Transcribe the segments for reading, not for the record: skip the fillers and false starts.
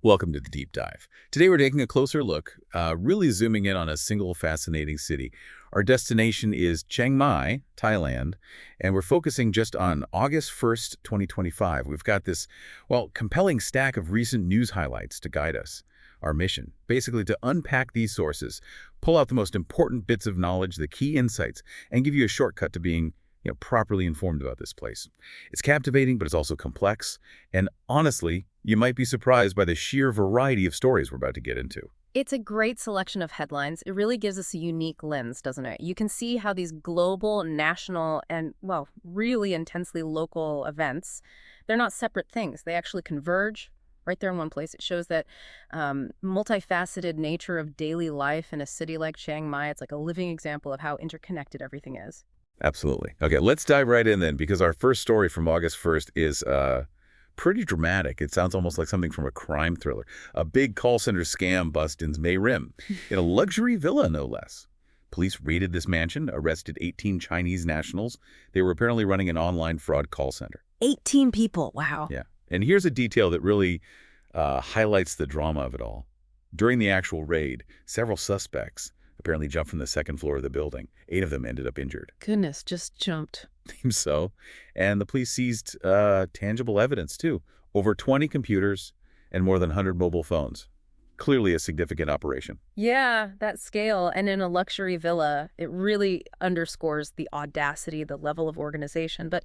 Welcome to the Deep Dive. Today we're taking a closer look, really zooming in on a single fascinating city. Our destination is Chiang Mai, Thailand, and we're focusing just on August 1st, 2025. We've got this, well, compelling stack of recent news highlights to guide us. Our mission, basically to unpack these sources, pull out the most important bits of knowledge, the key insights, and give you a shortcut to being properly informed about this place. It's captivating, but it's also complex. And honestly, you might be surprised by the sheer variety of stories we're about to get into. It's a great selection of headlines. It really gives us a unique lens, doesn't it? You can see how these global, national, and, well, really intensely local events, they're not separate things. They actually converge right there in one place. It shows that multifaceted nature of daily life in a city like Chiang Mai. It's like a living example of how interconnected everything is. Absolutely. Okay, let's dive right in then, because our first story from August 1st is pretty dramatic. It sounds almost like something from a crime thriller. A big call center scam bust in Mae Rim, in a luxury villa, no less. Police raided this mansion, arrested 18 Chinese nationals. They were apparently running an online fraud call center. 18 people. Wow. Yeah. And here's a detail that really highlights the drama of it all. During the actual raid, several suspects apparently jumped from the second floor of the building. 8 of them ended up injured. Goodness, just jumped. Seems so. And the police seized tangible evidence, too. Over 20 computers and more than 100 mobile phones. Clearly a significant operation. Yeah, that scale. And in a luxury villa, it really underscores the audacity, the level of organization. But,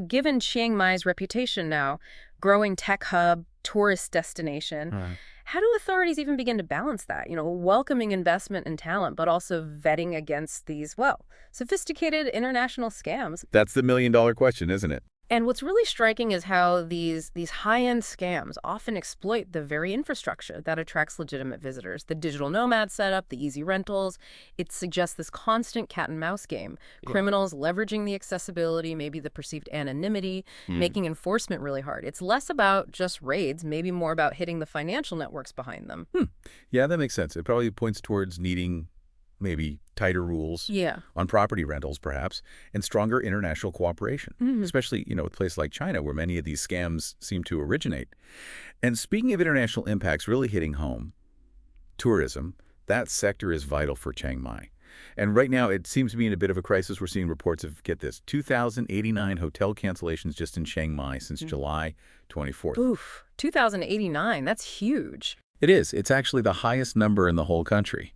given Chiang Mai's reputation now, growing tech hub, tourist destination, how do authorities even begin to balance that? Welcoming investment and talent, but also vetting against these, well, sophisticated international scams. That's the million-dollar question, isn't it? And what's really striking is how these high-end scams often exploit the very infrastructure that attracts legitimate visitors. The digital nomad setup, the easy rentals, it suggests this constant cat-and-mouse game. Yeah. Criminals leveraging the accessibility, maybe the perceived anonymity, making enforcement really hard. It's less about just raids, maybe more about hitting the financial networks behind them. Yeah, that makes sense. It probably points towards needing maybe tighter rules on property rentals, perhaps, and stronger international cooperation, especially, a place like China, where many of these scams seem to originate. And speaking of international impacts really hitting home, tourism, that sector is vital for Chiang Mai. And right now, it seems to be in a bit of a crisis. We're seeing reports of, get this, 2,089 hotel cancellations just in Chiang Mai since July 24th. Oof, 2,089, that's huge. It is. It's actually the highest number in the whole country.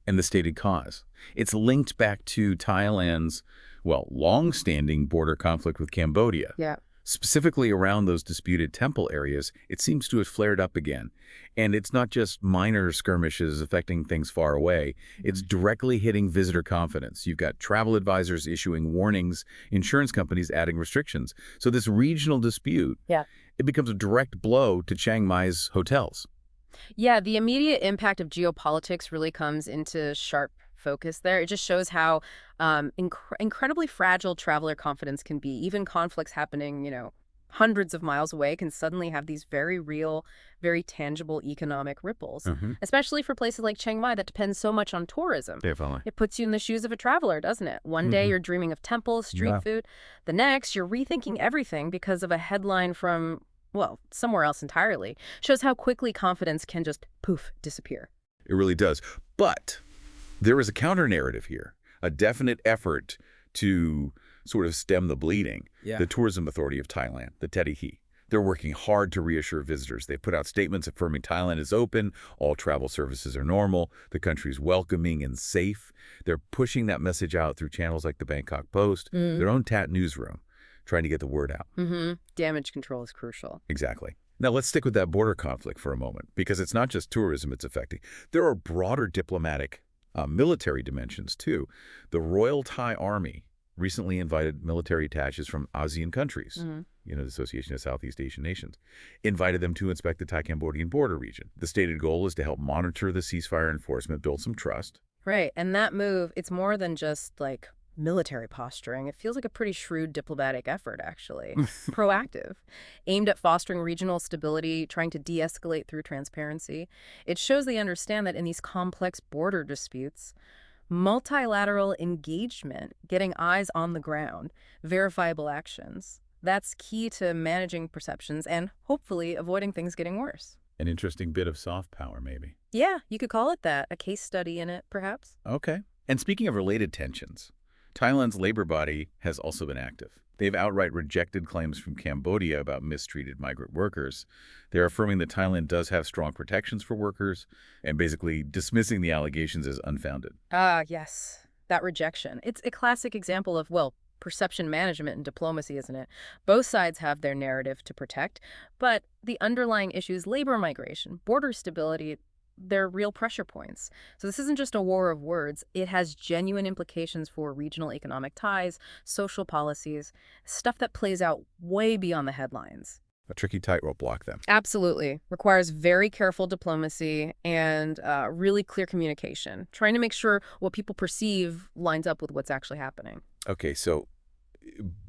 And the stated cause. It's linked back to Thailand's, well, long-standing border conflict with Cambodia. Yeah. Specifically around those disputed temple areas, it seems to have flared up again. And it's not just minor skirmishes affecting things far away. It's directly hitting visitor confidence. You've got travel advisors issuing warnings, insurance companies adding restrictions. So this regional dispute, it becomes a direct blow to Chiang Mai's hotels. Yeah, the immediate impact of geopolitics really comes into sharp focus there. It just shows how incredibly fragile traveler confidence can be. Even conflicts happening, hundreds of miles away can suddenly have these very real, very tangible economic ripples, especially for places like Chiang Mai that depends so much on tourism. Definitely. It puts you in the shoes of a traveler, doesn't it? One day you're dreaming of temples, street food. The next, you're rethinking everything because of a headline from, well, somewhere else entirely. Shows how quickly confidence can just, poof, disappear. It really does. But there is a counter-narrative here, a definite effort to sort of stem the bleeding. The Tourism Authority of Thailand, the TTAI, they're working hard to reassure visitors. They've put out statements affirming Thailand is open, all travel services are normal, the country's welcoming and safe. They're pushing that message out through channels like the Bangkok Post, their own TAT newsroom, trying to get the word out. Damage control is crucial. Exactly. Now, let's stick with that border conflict for a moment, because it's not just tourism it's affecting. There are broader diplomatic, military dimensions, too. The Royal Thai Army recently invited military attaches from ASEAN countries, the Association of Southeast Asian Nations, invited them to inspect the Thai-Cambodian border region. The stated goal is to help monitor the ceasefire enforcement, build some trust. Right, and that move, it's more than just, like, military posturing. It feels like a pretty shrewd diplomatic effort, actually. Proactive. Aimed at fostering regional stability, trying to de-escalate through transparency. It shows they understand that in these complex border disputes, multilateral engagement, getting eyes on the ground, verifiable actions, that's key to managing perceptions and hopefully avoiding things getting worse. An interesting bit of soft power, maybe. Yeah, you could call it that. A case study in it, perhaps. Okay. And speaking of related tensions, Thailand's labor body has also been active. They've outright rejected claims from Cambodia about mistreated migrant workers. They're affirming that Thailand does have strong protections for workers and basically dismissing the allegations as unfounded. Ah, yes. That rejection. It's a classic example of, well, perception management and diplomacy, isn't it? Both sides have their narrative to protect, but the underlying issues, labor migration, border stability, they're real pressure points. So this isn't just a war of words. It has genuine implications for regional economic ties, social policies, stuff that plays out way beyond the headlines. A tricky tightrope walk, then. Absolutely. Requires very careful diplomacy and really clear communication, trying to make sure what people perceive lines up with what's actually happening. Okay, so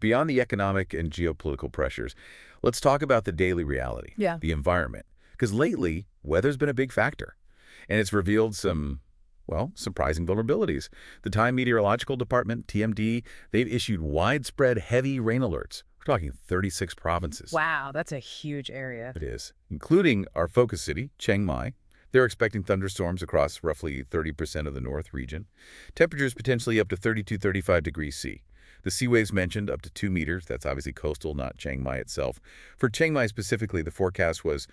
beyond the economic and geopolitical pressures, let's talk about the daily reality, Yeah. the environment. Because lately, weather's been a big factor, and it's revealed some, well, surprising vulnerabilities. The Thai Meteorological Department, TMD, they've issued widespread heavy rain alerts. We're talking 36 provinces. Wow, that's a huge area. It is, including our focus city, Chiang Mai. They're expecting thunderstorms across roughly 30% of the north region. Temperatures potentially up to 35 degrees C. The sea waves mentioned up to 2 meters. That's obviously coastal, not Chiang Mai itself. For Chiang Mai specifically, the forecast was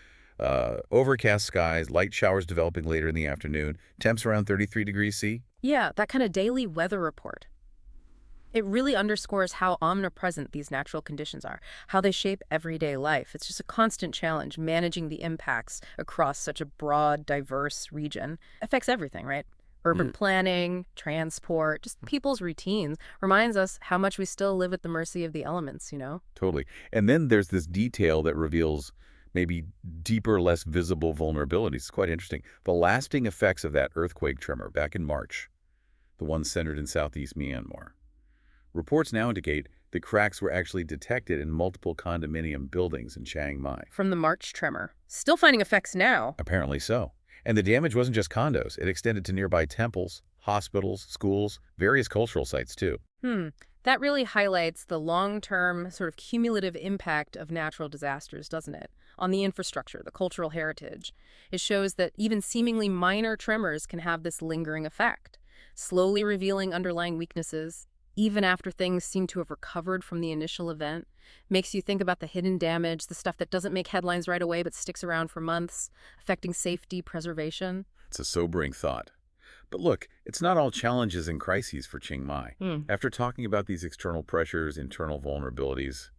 overcast skies, light showers developing later in the afternoon, temps around 33 degrees C. Yeah, that kind of daily weather report. It really underscores how omnipresent these natural conditions are, how they shape everyday life. It's just a constant challenge managing the impacts across such a broad, diverse region. Affects everything, right? Urban planning, transport, just people's routines. Reminds us how much we still live at the mercy of the elements, you know? Totally. And then there's this detail that reveals maybe deeper, less visible vulnerabilities. It's quite interesting. The lasting effects of that earthquake tremor back in March, the one centered in southeast Myanmar. Reports now indicate the cracks were actually detected in multiple condominium buildings in Chiang Mai. From the March tremor. Still finding effects now. Apparently so. And the damage wasn't just condos. It extended to nearby temples, hospitals, schools, various cultural sites too. That really highlights the long-term sort of cumulative impact of natural disasters, doesn't it? On the infrastructure, the cultural heritage. It shows that even seemingly minor tremors can have this lingering effect, slowly revealing underlying weaknesses, even after things seem to have recovered from the initial event. Makes you think about the hidden damage, the stuff that doesn't make headlines right away but sticks around for months, affecting safety, preservation. It's a sobering thought. But look, it's not all challenges and crises for Chiang Mai. After talking about these external pressures, internal vulnerabilities,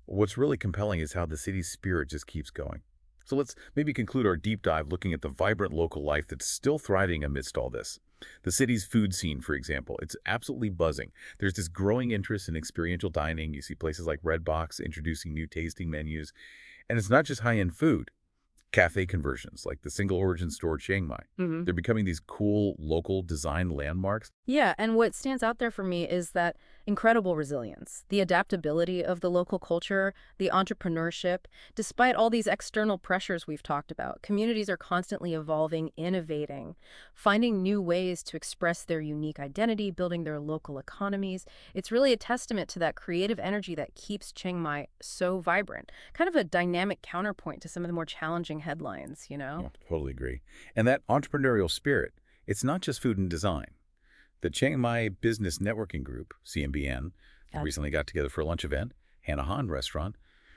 what's really compelling is how the city's spirit just keeps going. So let's maybe conclude our deep dive looking at the vibrant local life that's still thriving amidst all this. The city's food scene, for example, it's absolutely buzzing. There's this growing interest in experiential dining. You see places like Red Box introducing new tasting menus. And it's not just high-end food. Cafe conversions, like the single origin store Chiang Mai. They're becoming these cool local design landmarks. Yeah, and what stands out there for me is that incredible resilience, the adaptability of the local culture, the entrepreneurship. Despite all these external pressures we've talked about, communities are constantly evolving, innovating, finding new ways to express their unique identity, building their local economies. It's really a testament to that creative energy that keeps Chiang Mai so vibrant, kind of a dynamic counterpoint to some of the more challenging headlines, you know? Oh, totally agree. And that entrepreneurial spirit, it's not just food and design. The Chiang Mai Business Networking Group, CMBN, recently got together for a lunch event, Hannah Han Restaurant,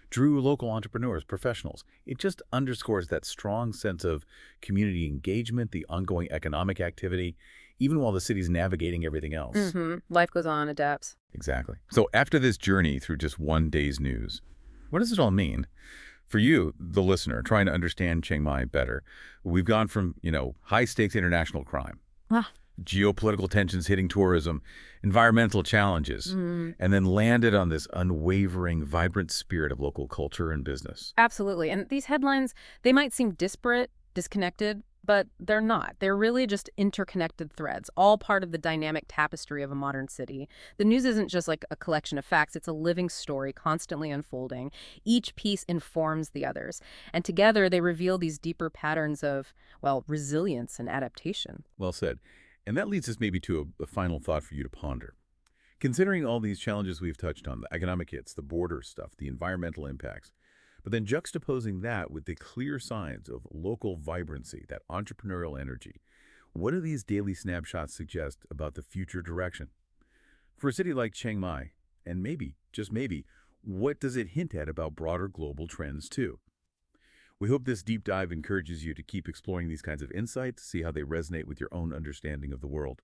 drew local entrepreneurs, professionals. It just underscores that strong sense of community engagement, the ongoing economic activity, even while the city's navigating everything else. Life goes on, adapts. Exactly. So after this journey through just one day's news, what does it all mean? For you, the listener, trying to understand Chiang Mai better, we've gone from, high-stakes international crime, geopolitical tensions hitting tourism, environmental challenges, and then landed on this unwavering, vibrant spirit of local culture and business. Absolutely. And these headlines, they might seem disparate, disconnected, but they're not. They're really just interconnected threads, all part of the dynamic tapestry of a modern city. The news isn't just like a collection of facts. It's a living story constantly unfolding. Each piece informs the others. And together they reveal these deeper patterns of, well, resilience and adaptation. Well said. And that leads us maybe to a final thought for you to ponder. Considering all these challenges we've touched on, the economic hits, the border stuff, the environmental impacts, But then juxtaposing that with the clear signs of local vibrancy, that entrepreneurial energy, what do these daily snapshots suggest about the future direction? For a city like Chiang Mai, and maybe, just maybe, what does it hint at about broader global trends too? We hope this deep dive encourages you to keep exploring these kinds of insights, see how they resonate with your own understanding of the world.